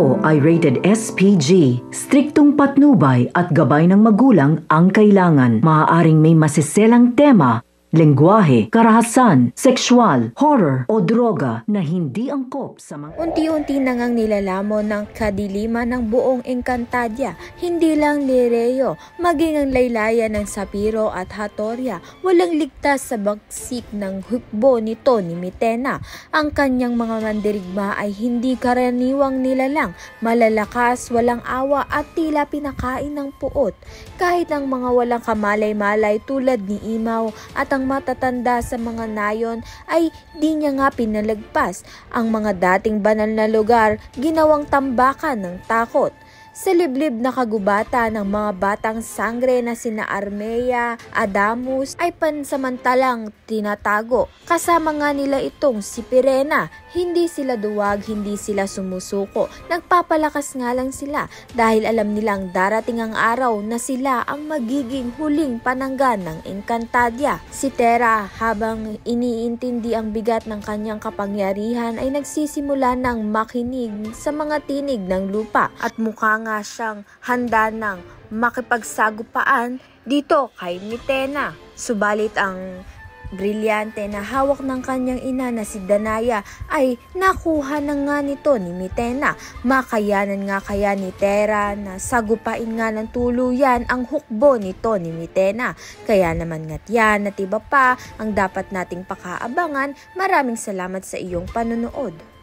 ito ay rated SPG. Striktong patnubay at gabay ng magulang ang kailangan. Maaaring may masiselang tema, lengguwahe, karahasan, sexual, horror o droga na hindi angkop sa mga... Unti-unti na ngang nilalamon ng kadiliman ng buong Encantadia. Hindi lang ni Reo, maging ang laylayan ng Sapiro at Hatoria, walang ligtas sa bagsik ng hukbo nito ni Mitena. Ang kanyang mga mandirigma ay hindi karaniwang nilalang, malalakas, walang awa at tila pinakain ng puot. Kahit ang mga walang kamalay-malay tulad ni Imaw at ang matatanda sa mga nayon ay di niya nga pinalagpas. Ang mga dating banal na lugar ginawang tambakan ng takot. Sa liblib na kagubata ng mga batang sangre na sina Armea, Adamus ay pansamantalang tinatago. Kasama nga nila itong si Pirena. Hindi sila duwag, hindi sila sumusuko. Nagpapalakas nga lang sila dahil alam nilang darating ang araw na sila ang magiging huling pananggan ng Encantadia. Si Terra, habang iniintindi ang bigat ng kanyang kapangyarihan, ay nagsisimula ng makinig sa mga tinig ng lupa at mukha nga siyang handa ng makipagsagupaan dito kay Mitena. Subalit ang brilyante na hawak ng kanyang ina na si Danaya ay nakuha na nga nito ni Mitena. Makayanan nga kaya ni Terra na sagupain nga ng tuluyan ang hukbo nito ni Mitena. Kaya naman nga't yan at iba pa ang dapat nating pakaabangan. Maraming salamat sa iyong panonood.